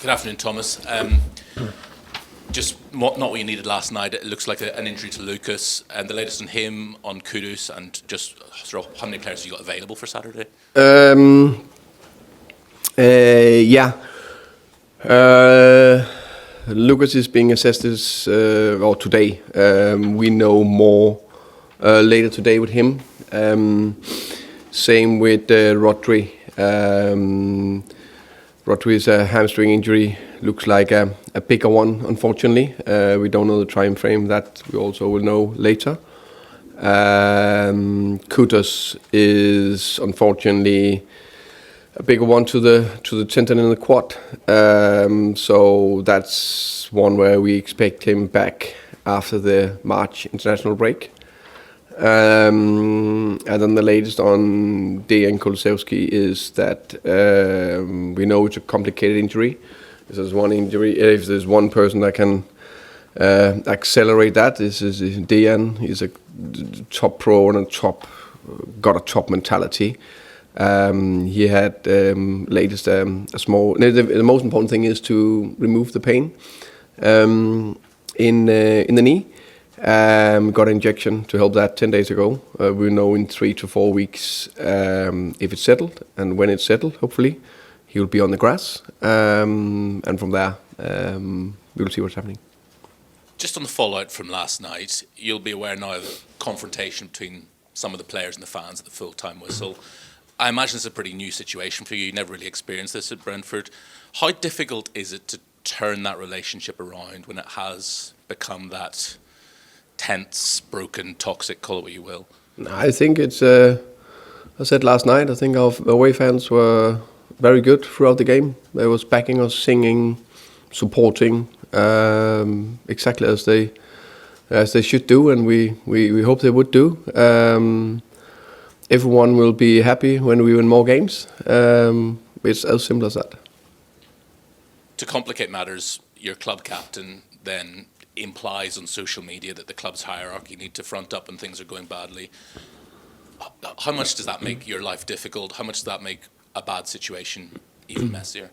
Good afternoon, Thomas. Just not what you needed last night. It looks like an injury to Lucas. And the latest on him, on Kudus, and just sort of how many players have you got available for Saturday? Yeah. Lucas is being assessed today. We know more later today with him. Same with Rodri. Rodri's hamstring injury looks like a bigger one, unfortunately. We don't know the time frame. That we also will know later. Kudus is unfortunately a bigger one to the tendon in the quad. So that's one where we expect him back after the March international break. And then the latest on Johan Kulusevski is that we know it's a complicated injury. If there's one injury, if there's one person that can accelerate that, this is Johan. He's a top pro and got a top mentality. He had latest a small. The most important thing is to remove the pain in the knee. Got an injection to help that 10 days ago. We know in 3 to 4 weeks if it's settled, and when it's settled, hopefully he'll be on the grass. And from there, we'll see what's happening. Just on the fallout from last night, you'll be aware now of the confrontation between some of the players and the fans at the full-time whistle. I imagine it's a pretty new situation for you. You never really experienced this at Brentford. How difficult is it to turn that relationship around when it has become that tense, broken, toxic, call it what you will? I think it's, I said last night, I think our away fans were very good throughout the game. They was backing us, singing, supporting, exactly as they should do, and we hope they would do. Everyone will be happy when we win more games. It's as simple as that. To complicate matters, your club captain then implies on social media that the club's hierarchy need to front up when things are going badly. How much does that make your life difficult? How much does that make a bad situation even messier?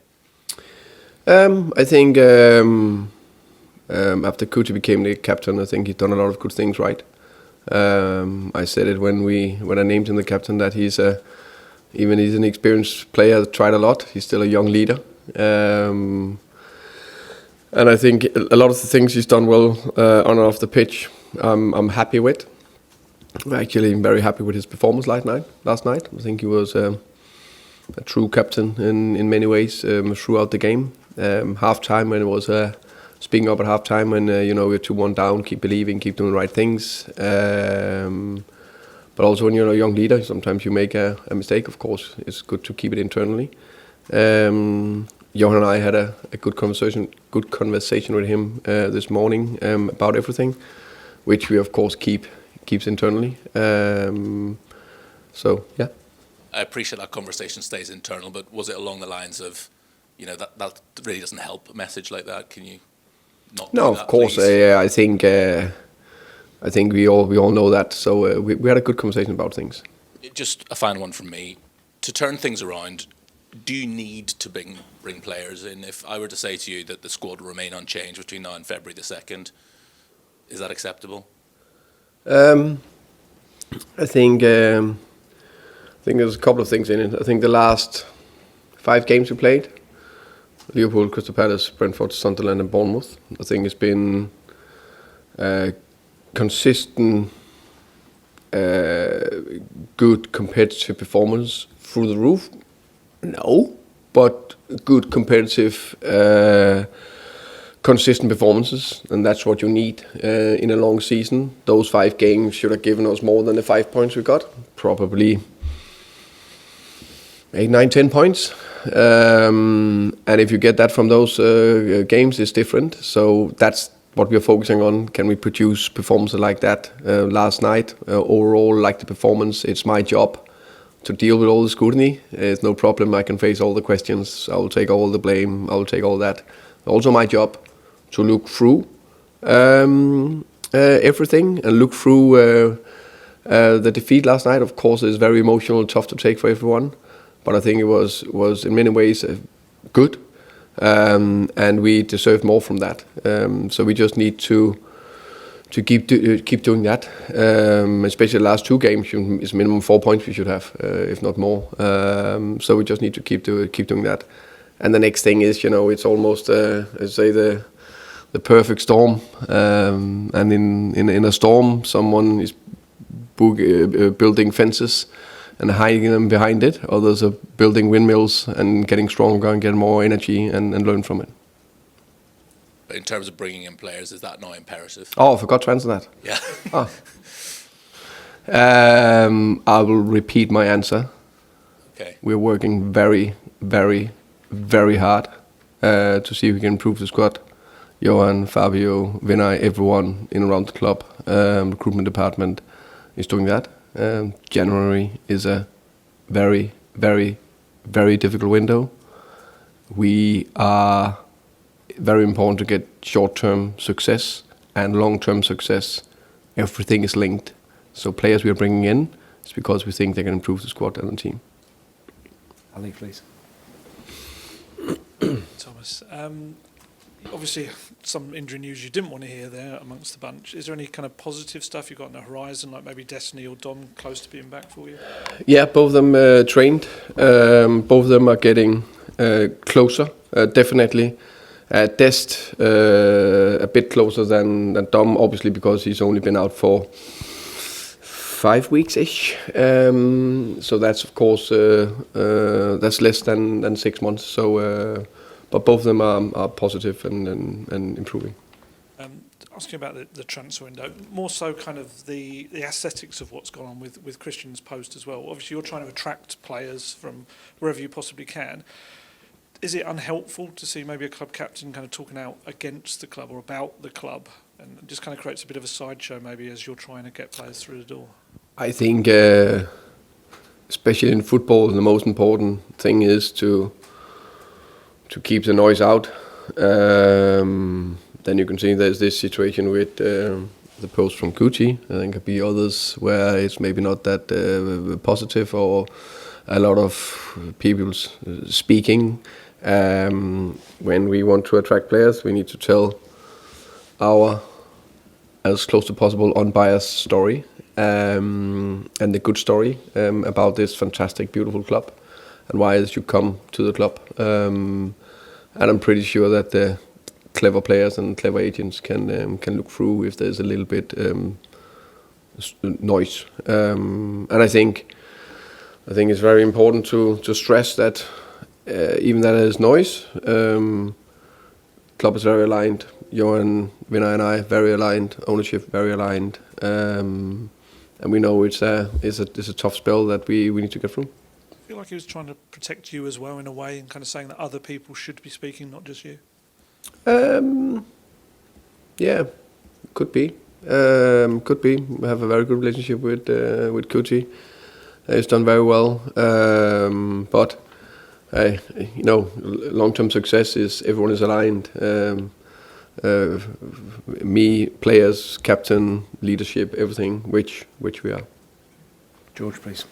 I think after Cuti became the captain, I think he's done a lot of good things right. I said it when I named him the captain that he's an experienced player that tried a lot. He's still a young leader. And I think a lot of the things he's done well on and off the pitch, I'm happy with. Actually, I'm very happy with his performance last night. I think he was a true captain in many ways throughout the game. Half-time when it was speaking up at half-time when we're 2-1 down, keep believing, keep doing the right things. But also when you're a young leader, sometimes you make a mistake. Of course, it's good to keep it internally. Johan and I had a good conversation with him this morning about everything, which we of course keeps internally. So yeah. I appreciate that conversation stays internal, but was it along the lines of, that really doesn't help a message like that? Can you not? No, do that, of course. I think we all know that. So we had a good conversation about things. Just a final one from me. To turn things around, do you need to bring players in? If I were to say to you that the squad will remain unchanged between now and February the 2nd, is that acceptable? I think there's a couple of things in it. I think the last 5 games we played, Liverpool, Crystal Palace, Brentford, Sunderland and Bournemouth, I think it's been consistent, good competitive performance through the roof. No, but good competitive, consistent performances, and that's what you need in a long season. Those 5 games should have given us more than the 5 points we got. Probably 8, 9, 10 points. And if you get that from those games, it's different. So that's what we're focusing on. Can we produce performances like that? Last night, overall, like the performance, it's my job to deal with all the scrutiny. It's no problem. I can face all the questions. I will take all the blame. I will take all that. Also my job to look through everything and look through the defeat last night. Of course, is very emotional, tough to take for everyone. But I think it was in many ways good. and we deserve more from that. So we just need to keep doing that. Especially the last 2 games, it's minimum 4 points we should have, if not more. So we just need to keep doing that. And the next thing is, it's almost, let's say the perfect storm. And in a storm, someone is building fences and hiding them behind it. Others are building windmills and getting stronger and getting more energy and learn from it. But in terms of bringing in players, is that now imperative? Oh, I forgot to answer that. Yeah. I will repeat my answer. Okay. We're working very, very, very hard to see if we can improve the squad. Johan, Fabio, Vinay, everyone in around the club, recruitment department is doing that. January is a very, very, very difficult window. We are very important to get short-term success and long-term success. Everything is linked. So players we are bringing in is because we think they can improve the squad and the team. Ali, please. Thomas, obviously some injury news you didn't want to hear there amongst the bunch. Is there any kind of positive stuff you've got on the horizon, like maybe Destiny or Don close to being back for you? Yeah, both of them trained. Both of them are getting closer, definitely. Dest a bit closer than Dom, obviously, because he's only been out for 5 weeks-ish. So that's, of course, that's less than 6 months. So, but both of them are positive and improving. Asking about the transfer window, more so kind of the aesthetics of what's gone on with Christian's post as well. Obviously, you're trying to attract players from wherever you possibly can. Is it unhelpful to see maybe a club captain kind of talking out against the club or about the club, and just kind of creates a bit of a sideshow maybe as you're trying to get players through the door? I think, especially in football, the most important thing is to keep the noise out. Then you can see there's this situation with the post from Cuti. I think could be others where it's maybe not that positive, or a lot of people speaking. When we want to attract players, we need to tell our, as close to possible, unbiased story, and the good story about this fantastic, beautiful club, and why they should come to the club. And I'm pretty sure that the clever players and clever agents can look through if there's a little bit noise. And I think it's very important to stress that even that there's noise, club is very aligned. Johan, Vinay and I very aligned. Ownership very aligned. And we know it's a tough spell that we need to get through. I feel like he was trying to protect you as well in a way, and kind of saying that other people should be speaking, not just you. Yeah, could be. Could be. We have a very good relationship with Cuti. He's done very well. But long-term success is everyone is aligned. Me, players, captain, leadership, everything, which we are. George, please.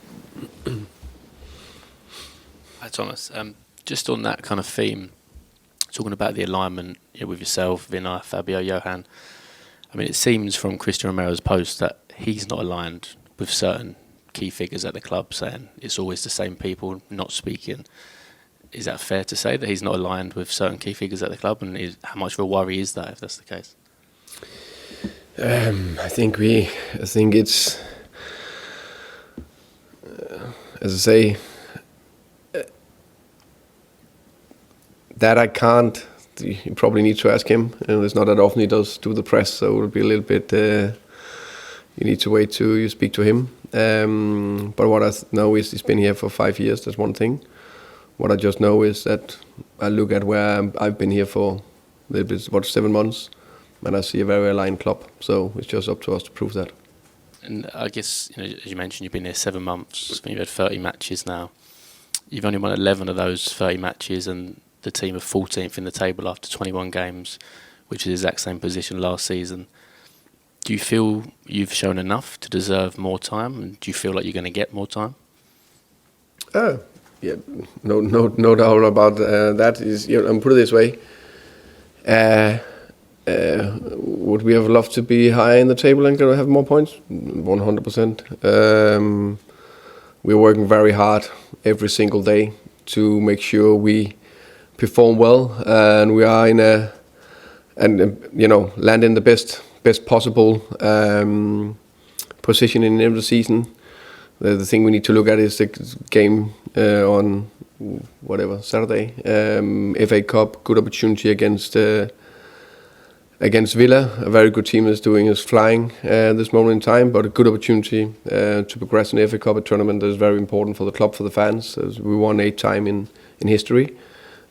Hi, Thomas. Just on that kind of theme, talking about the alignment with yourself, Vinay, Fabio, Johan. I mean, it seems from Christian Romero's post that he's not aligned with certain key figures at the club, saying it's always the same people not speaking. Is that fair to say that he's not aligned with certain key figures at the club, and how much of a worry is that if that's the case? I think it's, as I say, that I can't. You probably need to ask him, and it's not that often he does do the press, so it'll be a little bit. You need to wait till you speak to him. But what I know is he's been here for 5 years. That's one thing. What I just know is that I look at where I've been here for a little bit, 7 months, and I see a very aligned club. So it's just up to us to prove that. And I guess, as you mentioned, you've been here 7 months. I think you've had 30 matches now. You've only won 11 of those 30 matches, and the team are 14th in the table after 21 games, which is the exact same position last season. Do you feel you've shown enough to deserve more time, and do you feel like you're going to get more time? Yeah, no doubt about that. And put it this way: would we have loved to be higher in the table and have more points? 100%. We're working very hard every single day to make sure we perform well, and we are land in the best possible position in every season. The thing we need to look at is the game on Saturday, FA Cup, good opportunity against Villa. A very good team is flying this moment in time, but a good opportunity to progress in the FA Cup, a tournament that is very important for the club, for the fans. As we won 8 times in history.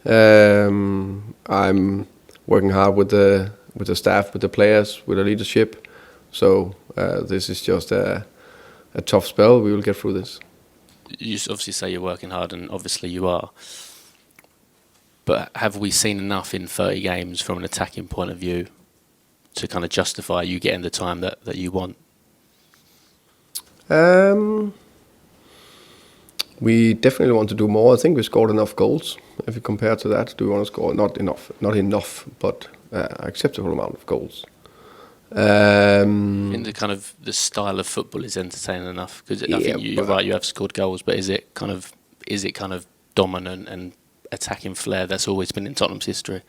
I'm working hard with the staff, with the players, with the leadership. So this is just a tough spell. We will get through this. You obviously say you're working hard, and obviously you are. But have we seen enough in 30 games from an attacking point of view to kind of justify you getting the time that you want? We definitely want to do more. I think we scored enough goals. If you compare to that, do we want to score? Not enough, but acceptable amount of goals. In the kind of the style of football is entertaining enough, because I think you're right. You have scored goals, but is it kind of dominant and attacking flair that's always been in Tottenham's history?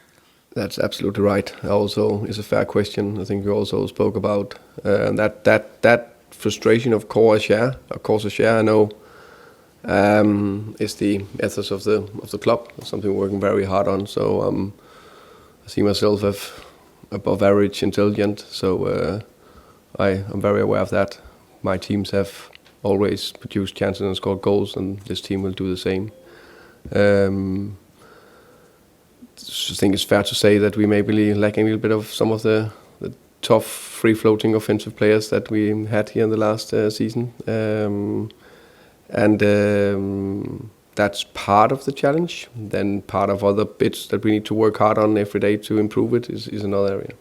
That's absolutely right. Also, is a fair question. I think we also spoke about that frustration. Of course, I share. I know is the ethos of the club. Something we're working very hard on. So I see myself as above average intelligent. So I'm very aware of that. My teams have always produced chances and scored goals, and this team will do the same. I think it's fair to say that we may be lacking a little bit of some of the tough, free-floating offensive players that we had here in the last season. And that's part of the challenge. Then part of other bits that we need to work hard on every day to improve it is another area.